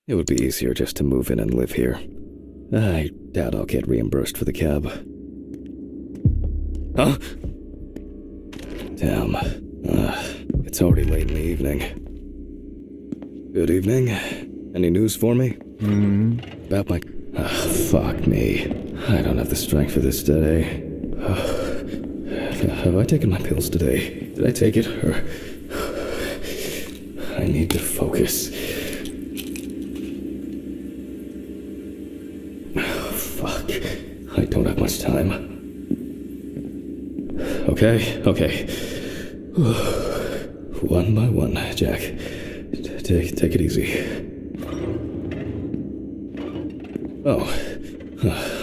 It would be easier just to move in and live here. I doubt I'll get reimbursed for the cab. Huh? Damn. It's already late in the evening. Good evening. Any news for me? About my... fuck me. I don't have the strength for this today. Have I taken my pills today? Did I take it, or... I need to focus. Fuck. I don't have much time. Okay. One by one, Jack. Take it easy. Oh,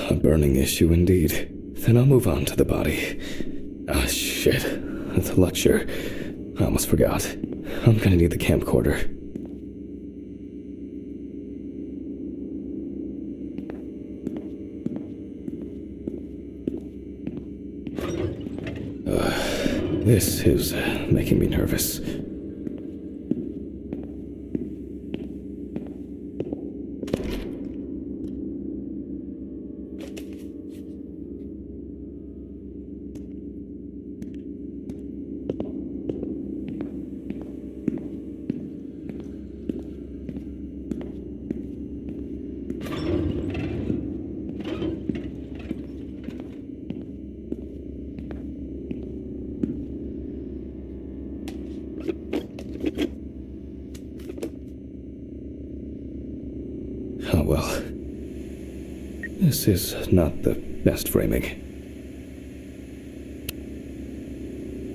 a burning issue indeed. Then I'll move on to the body. Ah, shit. The lecture. I almost forgot. I'm gonna need the camcorder. This is making me nervous. Oh well. This is not the best framing.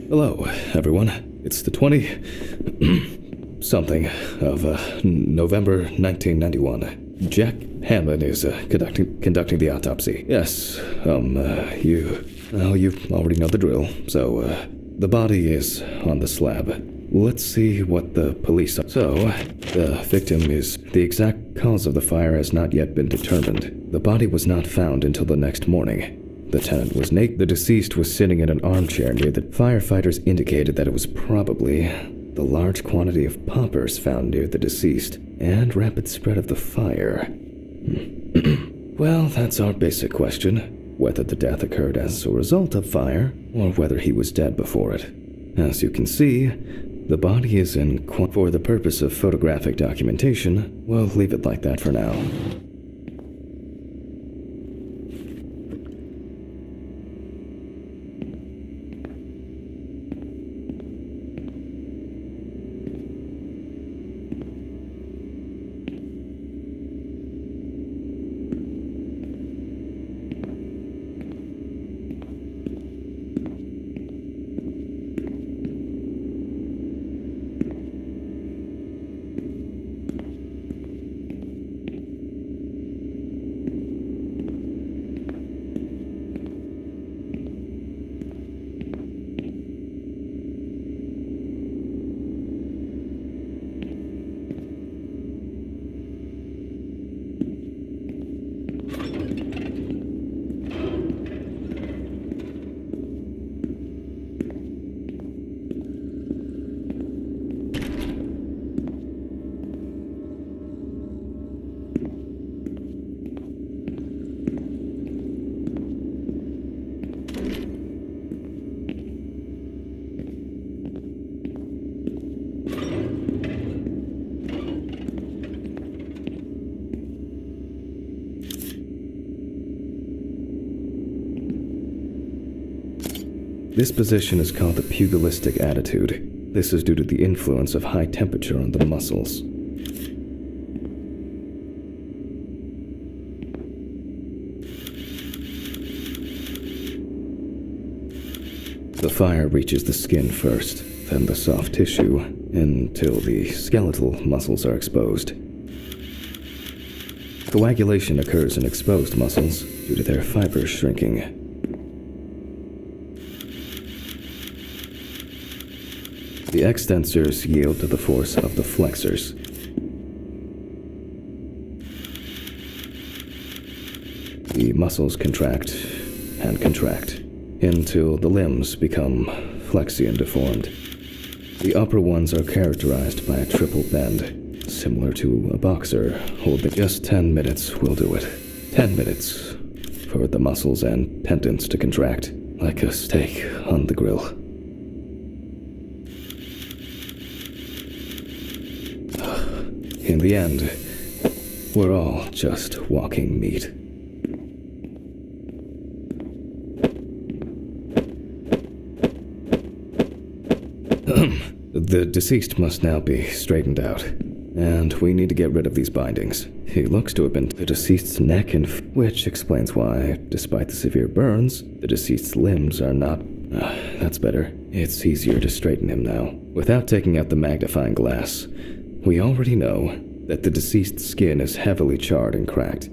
Hello, everyone. It's the 20-something of November 1991. Jack Hammond is conducting the autopsy. Yes, you already know the drill. So, the body is on the slab. Let's see what the police are. So, the victim is... The exact cause of the fire has not yet been determined. The body was not found until the next morning. The tenant was naked. The deceased was sitting in an armchair near the... Firefighters indicated that it was probably the large quantity of poppers found near the deceased and rapid spread of the fire. Well, that's our basic question. Whether the death occurred as a result of fire or whether he was dead before it. As you can see, the body is in... For the purpose of photographic documentation, we'll leave it like that for now. This position is called the pugilistic attitude. This is due to the influence of high temperature on the muscles. The fire reaches the skin first, then the soft tissue, until the skeletal muscles are exposed. Coagulation occurs in exposed muscles due to their fibers shrinking. The extensors yield to the force of the flexors. The muscles contract and contract until the limbs become flexy and deformed. The upper ones are characterized by a triple bend. similar to a boxer holding. Just 10 minutes will do it. 10 minutes for the muscles and tendons to contract like a steak on the grill. In the end, we're all just walking meat. The deceased must now be straightened out, and we need to get rid of these bindings. He looks to have been the deceased's neck, and which explains why, despite the severe burns, the deceased's limbs are not. That's better. It's easier to straighten him now. Without taking out the magnifying glass, we already know that the deceased's skin is heavily charred and cracked.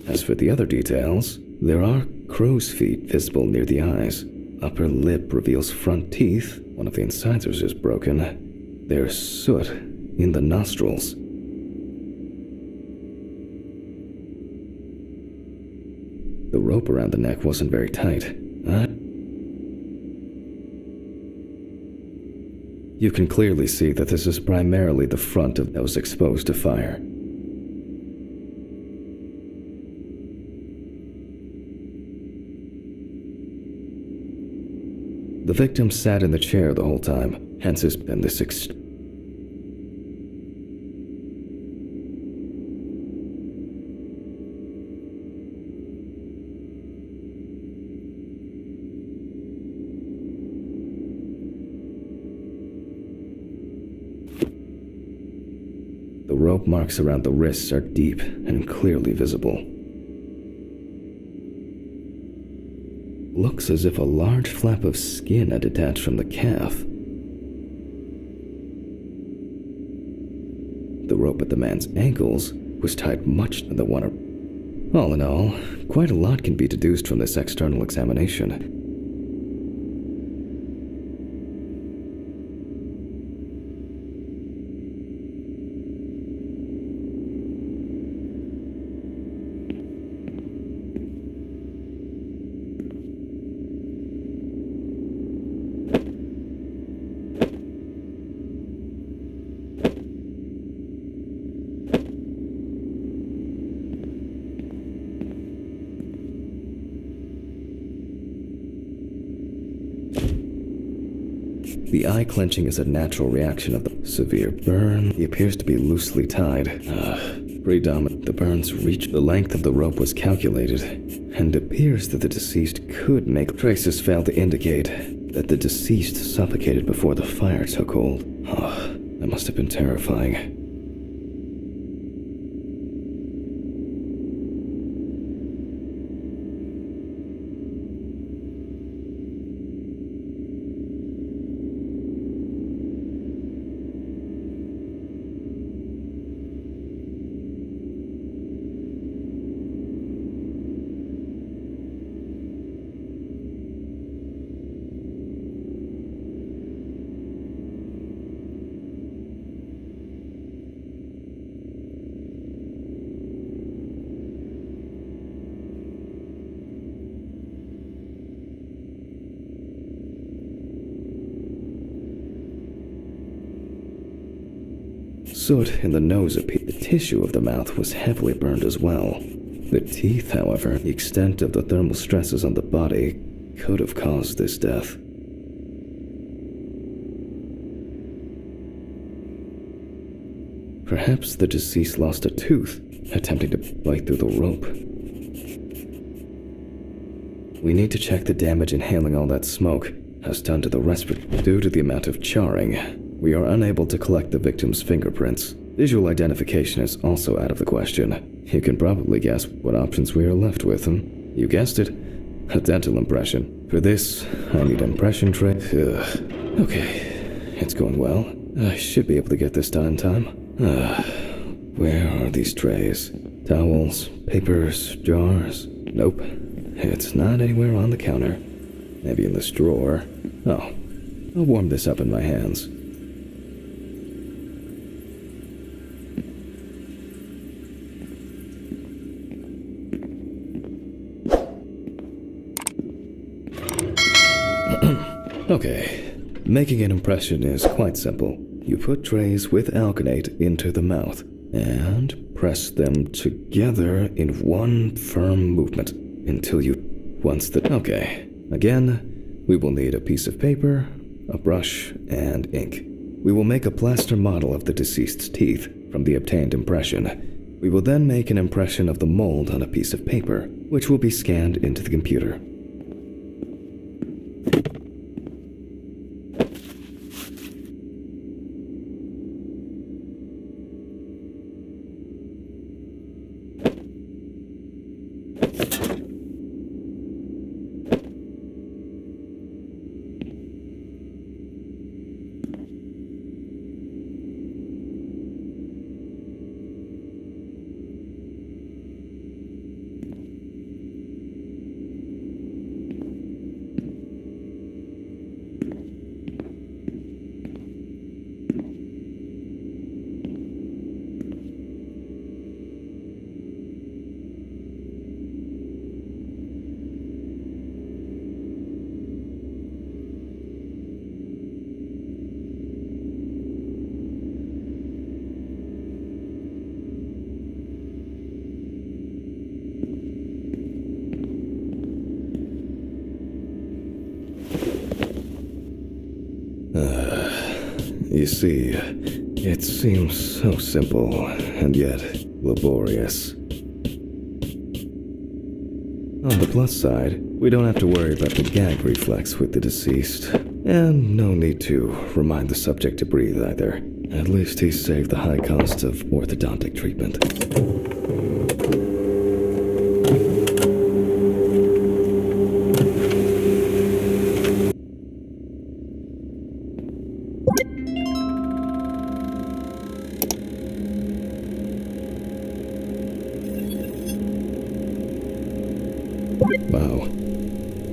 As for the other details, there are crow's feet visible near the eyes. Upper lip reveals front teeth. One of the incisors is broken. There's soot in the nostrils. The rope around the neck wasn't very tight. You can clearly see that this is primarily the front that was exposed to fire. The victim sat in the chair the whole time, hence his and this The rope marks around the wrists are deep and clearly visible. Looks as if a large flap of skin had detached from the calf. The rope at the man's ankles was tied much to the one. All in all, quite a lot can be deduced from this external examination. The eye clenching is a natural reaction of the severe burn. He appears to be loosely tied. Predominant. The burns reach the length of the rope was calculated, and appears that the deceased could make. Traces fail to indicate that the deceased suffocated before the fire took hold. That must have been terrifying. Soot in the nose appeared. The tissue of the mouth was heavily burned as well. The teeth, however, the extent of the thermal stresses on the body could have caused this death. Perhaps the deceased lost a tooth, attempting to bite through the rope. We need to check the damage inhaling all that smoke has done to the respiratory. Due to the amount of charring, we are unable to collect the victim's fingerprints. Visual identification is also out of the question. You can probably guess what options we are left with. You guessed it, a dental impression. For this, I need impression tray. Okay, it's going well. I should be able to get this done in time. Where are these trays? Towels, papers, jars? Nope, it's not anywhere on the counter. Maybe in this drawer. Oh, I'll warm this up in my hands. Okay, making an impression is quite simple. You put trays with alginate into the mouth and press them together in one firm movement until you... Okay, again, we will need a piece of paper, a brush, and ink. We will make a plaster model of the deceased's teeth from the obtained impression. We will then make an impression of the mold on a piece of paper, which will be scanned into the computer. You see, it seems so simple, and yet laborious. On the plus side, we don't have to worry about the gag reflex with the deceased, and no need to remind the subject to breathe either. At least he saved the high cost of orthodontic treatment. Wow,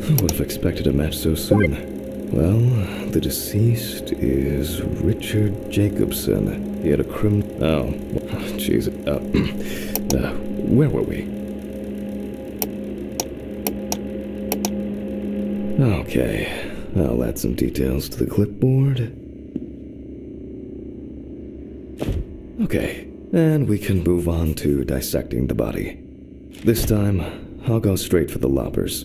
who would have expected a match so soon? Well, the deceased is Richard Jacobson. He had a Oh, jeez. Where were we? Okay, I'll add some details to the clipboard. Okay, and we can move on to dissecting the body. This time, I'll go straight for the loppers.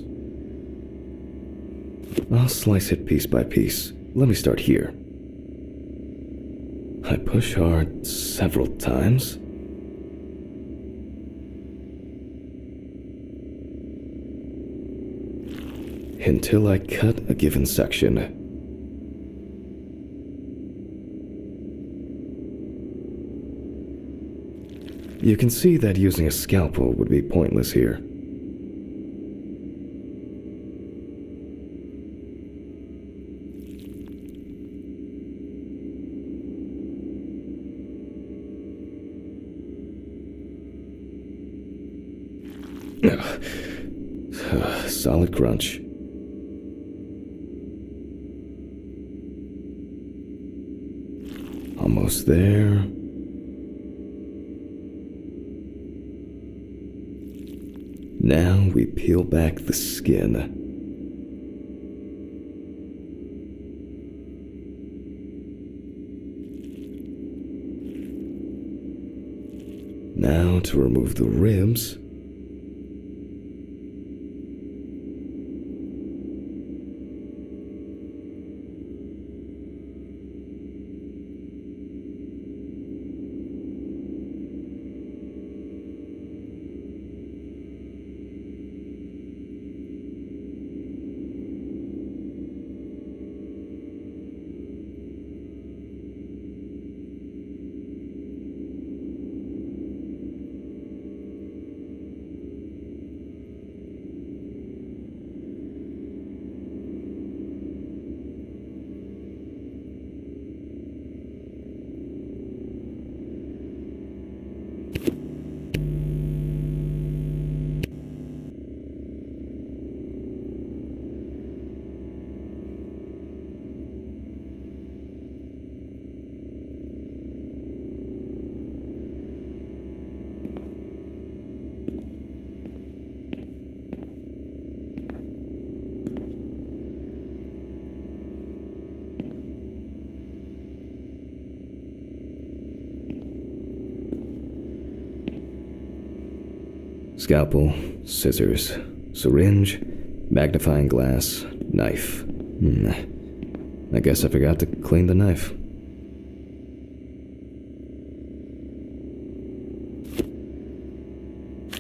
I'll slice it piece by piece. Let me start here. I push hard several times. Until I cut a given section. You can see that using a scalpel would be pointless here. Solid crunch. Almost there. Now we peel back the skin. Now to remove the ribs. Scalpel, scissors, syringe, magnifying glass, knife. I guess I forgot to clean the knife.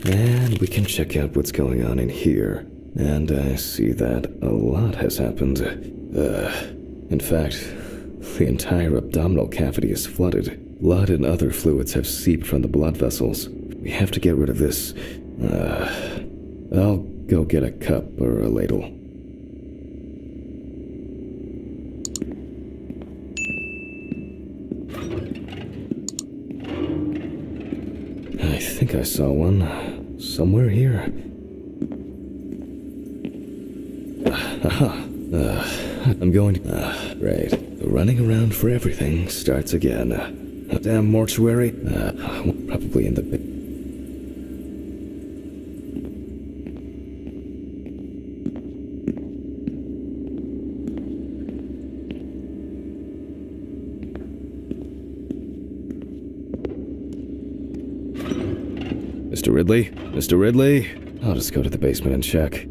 And we can check out what's going on in here. And I see that a lot has happened. In fact, the entire abdominal cavity is flooded. Blood and other fluids have seeped from the blood vessels. We have to get rid of this. I'll go get a cup or a ladle. I think I saw one somewhere here. I'm going to... right. The running around for everything starts again. Damn mortuary. Probably in the... Mr. Ridley? Mr. Ridley? I'll just go to the basement and check.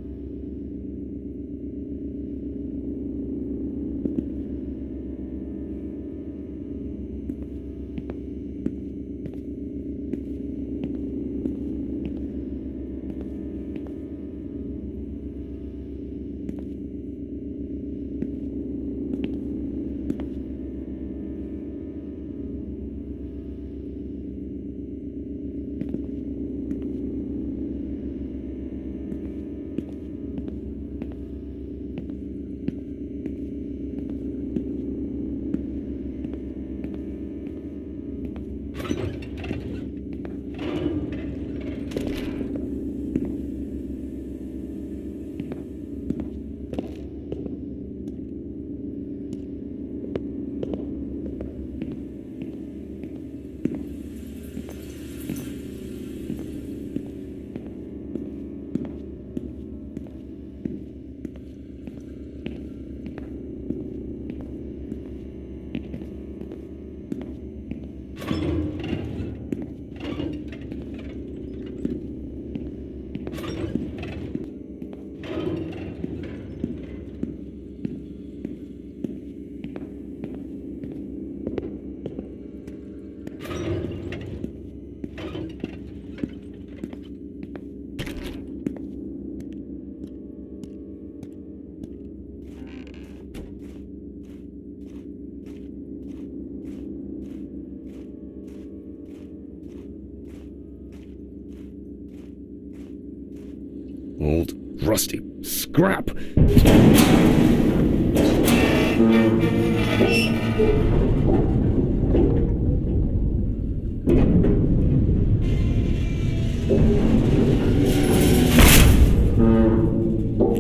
Old, rusty scrap!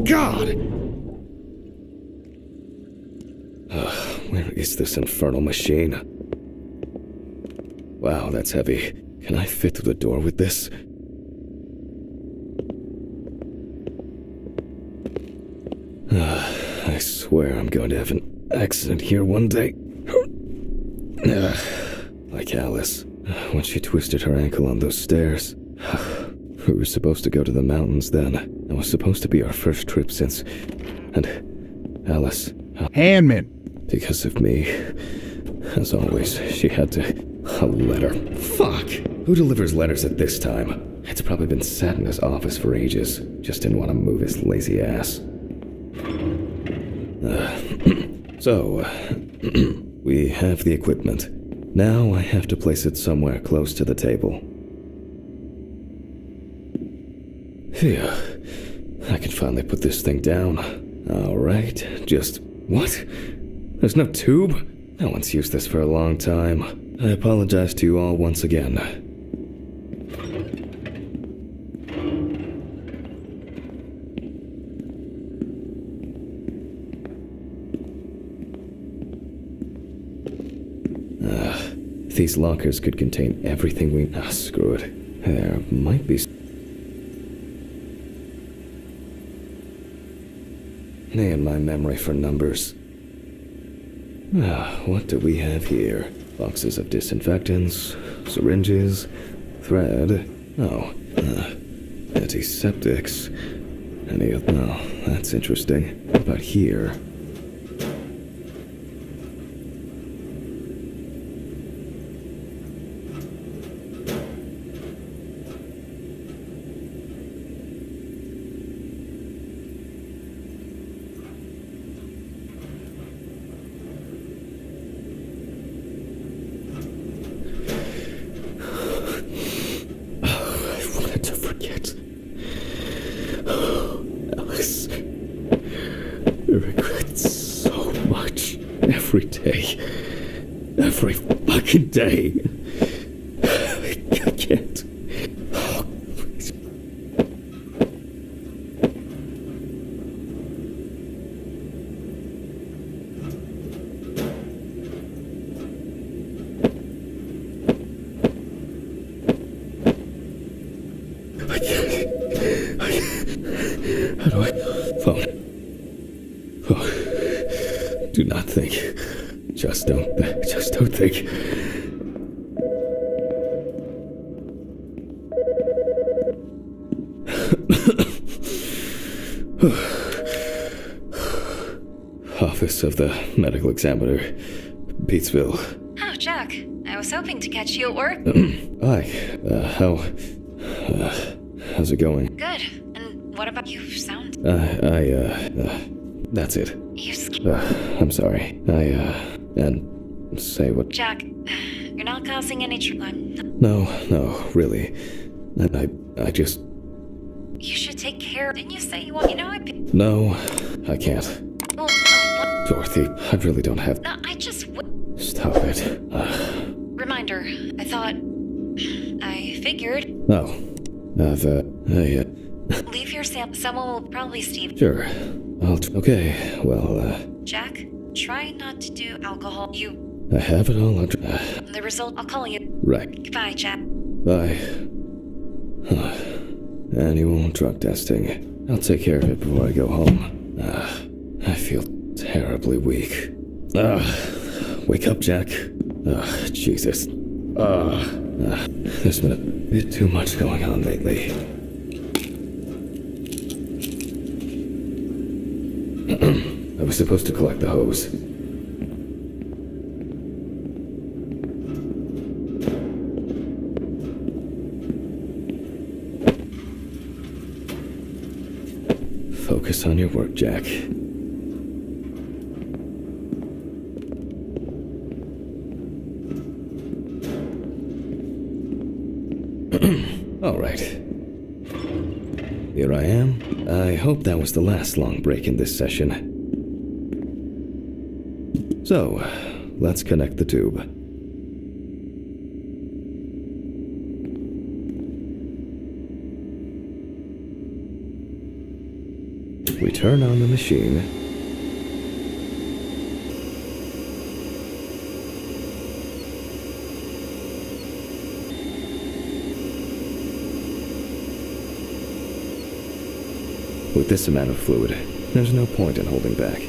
God! Where is this infernal machine? Wow, that's heavy. Can I fit through the door with this? I swear I'm going to have an accident here one day. Like Alice, when she twisted her ankle on those stairs. We were supposed to go to the mountains then. It was supposed to be our first trip since... And Alice... Handman! Because of me. As always, she had to... A letter. Fuck! Who delivers letters at this time? It's probably been sat in his office for ages. Just didn't want to move his lazy ass. So, we have the equipment. Now I have to place it somewhere close to the table. Phew. I can finally put this thing down. Alright, just... What? There's no tube? No one's used this for a long time. I apologize to you all once again. These lockers could contain everything we... screw it. There might be... And my memory for numbers. What do we have here? Boxes of disinfectants, syringes, thread. Antiseptics. Any of... Oh, that's interesting. What about here? Every day. Every fucking day. I can't. Oh, please. I can't. How do I... Phone. Oh. Do not think. Just don't think. Office of the Medical Examiner, Beatsville. Oh, Jack. I was hoping to catch you at work. Hi. How's it going? Good. And what about you? Sound? That's it. You I'm sorry. And say what? Jack, you're not causing any trouble. No, really. I just... You should take care. Didn't you say you want... You know, No, I can't. Well, what? Dorothy, I really don't have... No, I just... Stop it. Reminder. I thought... I figured... Oh. Leave your sample. Someone will probably Steve. Sure. Okay, well, Jack, try not to do alcohol. I have it all under... The result, I'll call you. Right. Goodbye, Jack. Bye. Annual drug testing. I'll take care of it before I go home. I feel terribly weak. Wake up, Jack. Jesus. There's been a bit too much going on lately. I was supposed to collect the hose. Focus on your work, Jack. All right. Here I am. I hope that was the last long break in this session. So, let's connect the tube. We turn on the machine. With this amount of fluid, there's no point in holding back.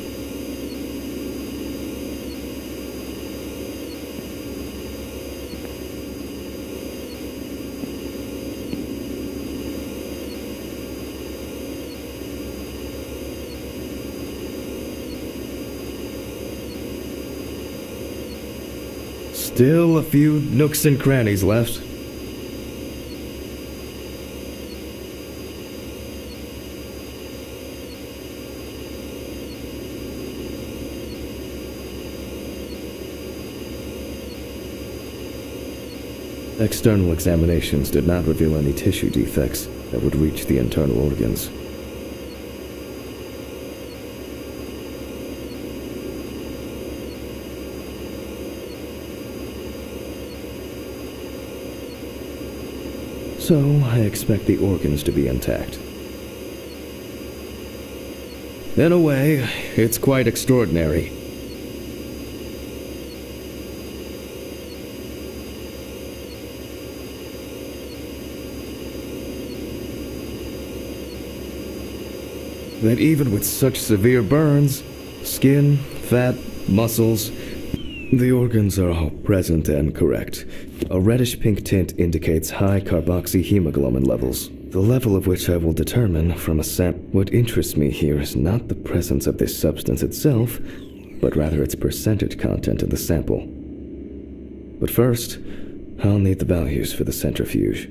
Still a few nooks and crannies left. External examinations did not reveal any tissue defects that would reach the internal organs. So, I expect the organs to be intact. In a way, it's quite extraordinary. That even with such severe burns, skin, fat, muscles, the organs are all present and correct. A reddish-pink tint indicates high carboxyhemoglobin levels. the level of which I will determine from a sample. What interests me here is not the presence of this substance itself, but rather its percentage content in the sample. But first, I'll need the values for the centrifuge.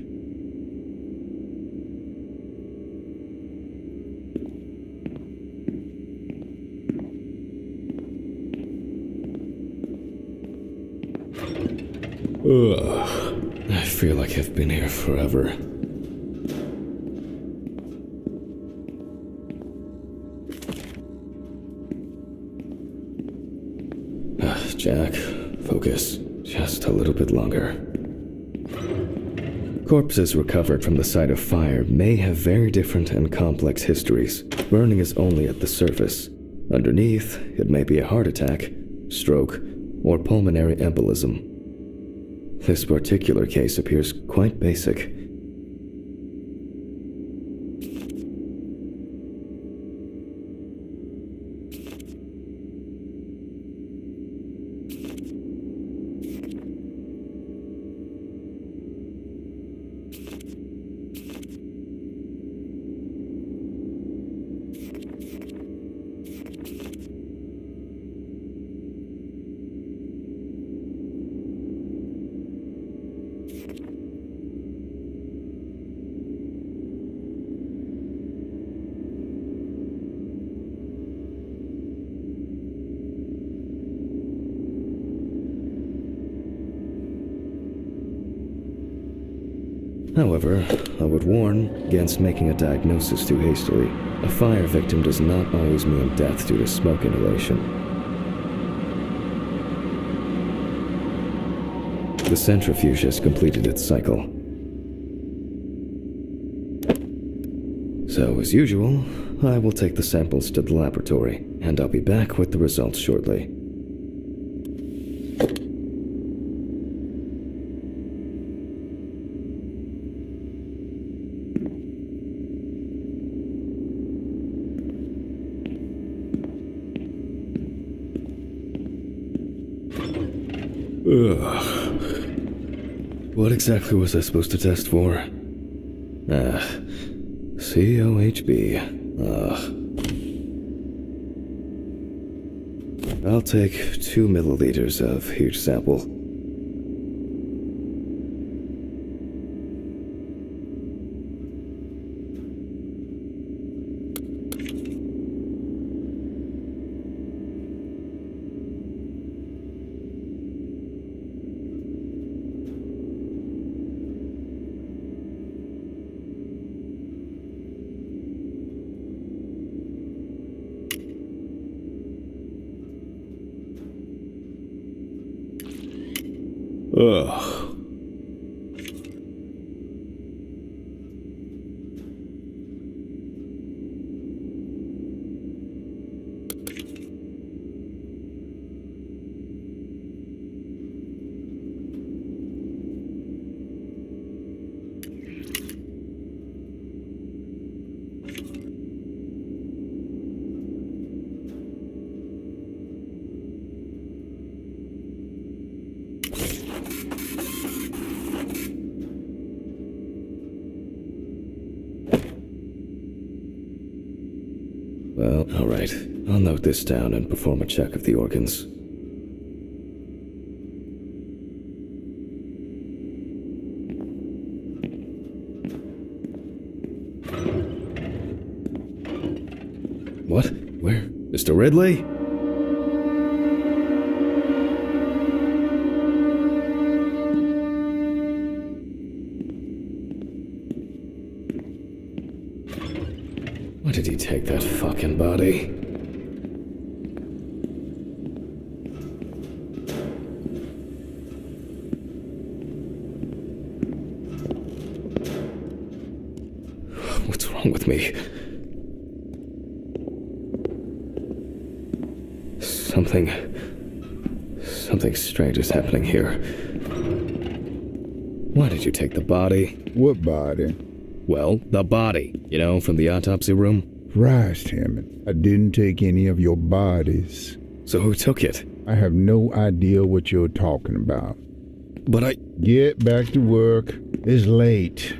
Ugh, I feel like I've been here forever. Jack, focus. Just a little bit longer. Corpses recovered from the site of fire may have very different and complex histories. Burning is only at the surface. Underneath, it may be a heart attack, stroke, or pulmonary embolism. This particular case appears quite basic. However, I would warn against making a diagnosis too hastily. A fire victim does not always mean death due to smoke inhalation. The centrifuge has completed its cycle. So, as usual, I will take the samples to the laboratory, and I'll be back with the results shortly. Ugh. What exactly was I supposed to test for? COHB. I'll take 2 milliliters of each sample. Ugh. Well, alright. I'll note this down and perform a check of the organs. What? Where? Mr. Ridley? Why did he take that fucking body? What's wrong with me? Something strange is happening here. Why did you take the body? What body? Well, the body. You know, from the autopsy room? Christ, Hammond, I didn't take any of your bodies. So who took it? I have no idea what you're talking about. But I... Get back to work. It's late.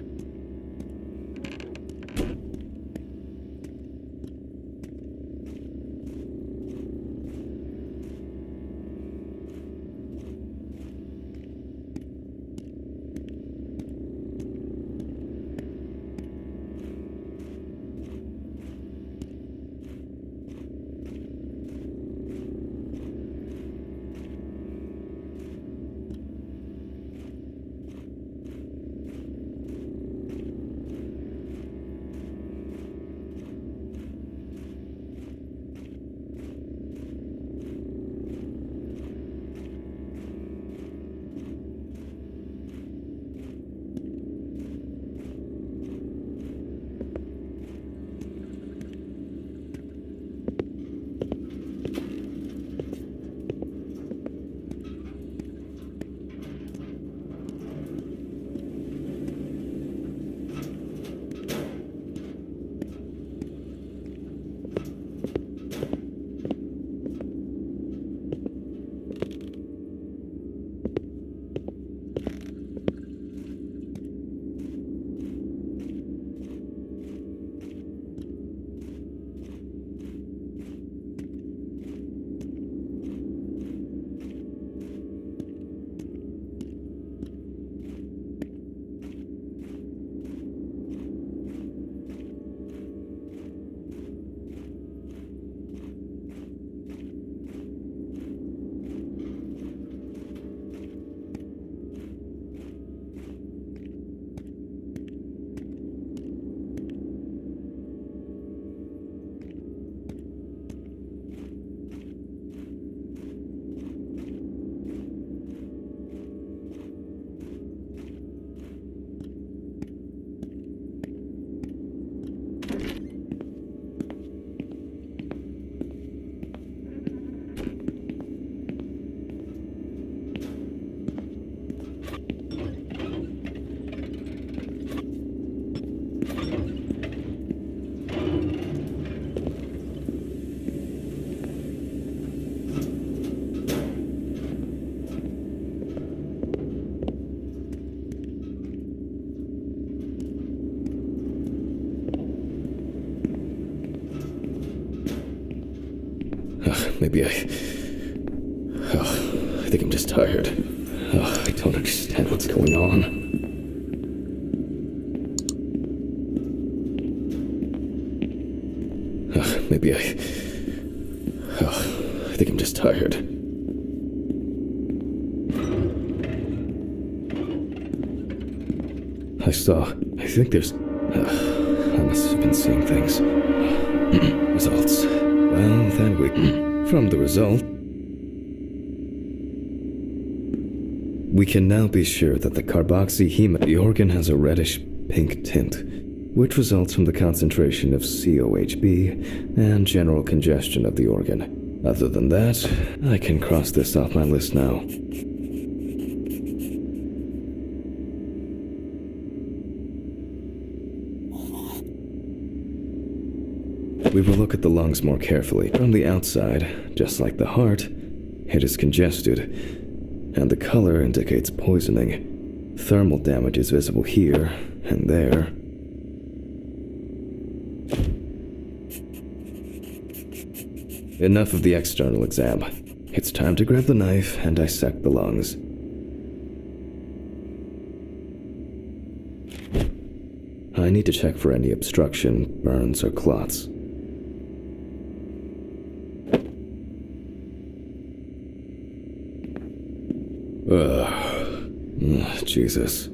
maybe I think I'm just tired. I don't understand what's going on. Maybe I think I'm just tired. I think there's... I must have been seeing things. Results. Well, then from the result, we can now be sure that the the organ has a reddish pink tint, which results from the concentration of COHB and general congestion of the organ. Other than that, I can cross this off my list now. We will look at the lungs more carefully. From the outside, just like the heart, it is congested, and the color indicates poisoning. Thermal damage is visible here and there. Enough of the external exam. It's time to grab the knife and dissect the lungs. I need to check for any obstruction, burns, or clots. Jesus.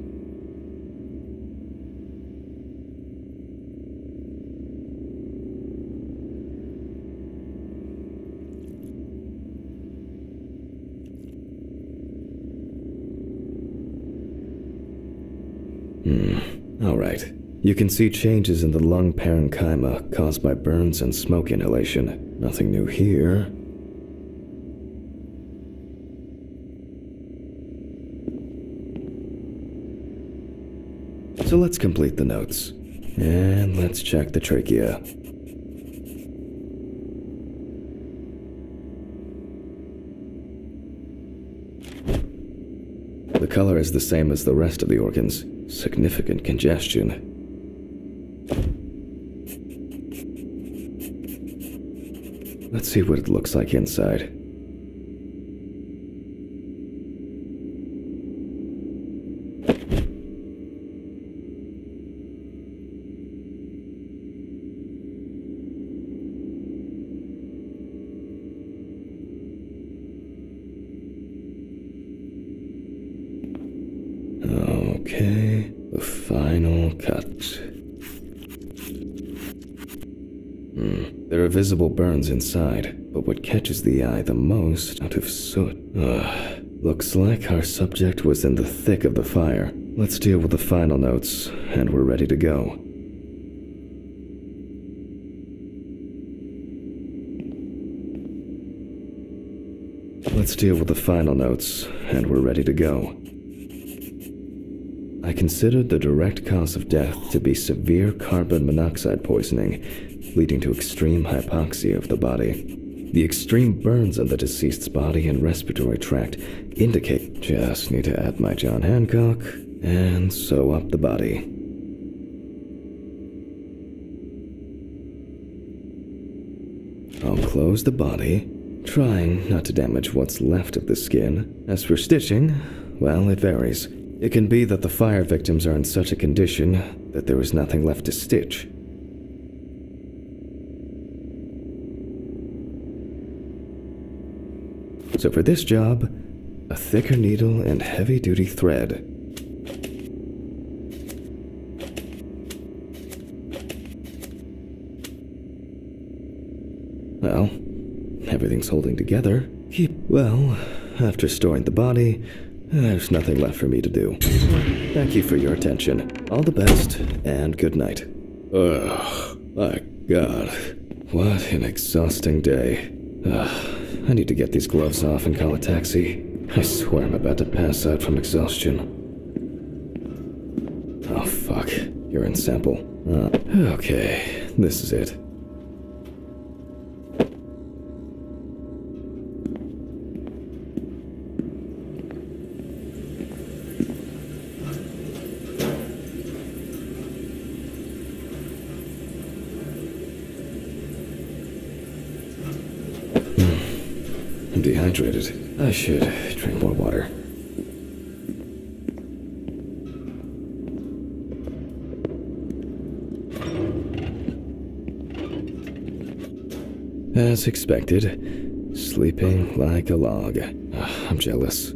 All right. You can see changes in the lung parenchyma caused by burns and smoke inhalation. Nothing new here. So let's complete the notes. And let's check the trachea. The color is the same as the rest of the organs. Significant congestion. Let's see what it looks like inside. Okay, the final cut. There are visible burns inside, but what catches the eye the most out of soot. Looks like our subject was in the thick of the fire. Let's deal with the final notes, and we're ready to go. Let's deal with the final notes, and we're ready to go. I considered the direct cause of death to be severe carbon monoxide poisoning, leading to extreme hypoxia of the body. The extreme burns on the deceased's body and respiratory tract indicate... Just need to add my John Hancock and sew up the body. I'll close the body, trying not to damage what's left of the skin. As for stitching, well, it varies. It can be that the fire victims are in such a condition that there is nothing left to stitch. So for this job, a thicker needle and heavy-duty thread. Well, everything's holding together. Well, after storing the body, there's nothing left for me to do. Thank you for your attention. All the best, and good night. Ugh, my God. What an exhausting day. I need to get these gloves off and call a taxi. I swear I'm about to pass out from exhaustion. Oh, fuck. Urine sample. Okay, this is it. dehydrated. I should drink more water. As expected, sleeping like a log. I'm jealous.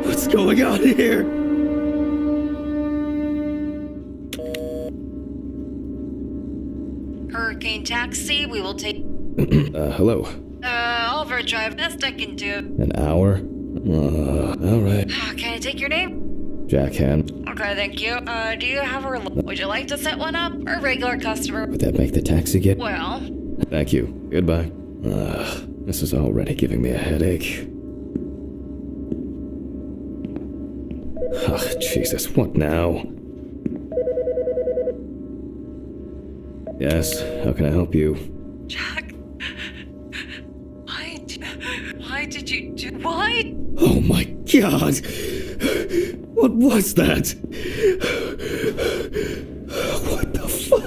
What's going on here? Hurricane taxi, we will take. Hello. Overdrive, best I can do. An hour? Alright. Can I take your name? Jack Ham. Okay, thank you. Do you have a... Would you like to set one up? Or a regular customer? Would that make the taxi get? Well... Thank you. Goodbye. This is already giving me a headache. Ugh, Jesus, what now? Yes, how can I help you? Jack... Why did you do... Why? Oh my God! What was that? What the fuck?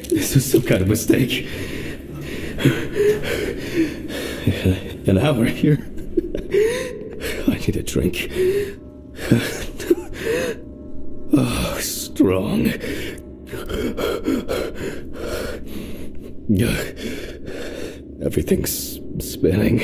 This is some kind of mistake. An hour here. I need a drink. Oh, strong. Everything's spinning.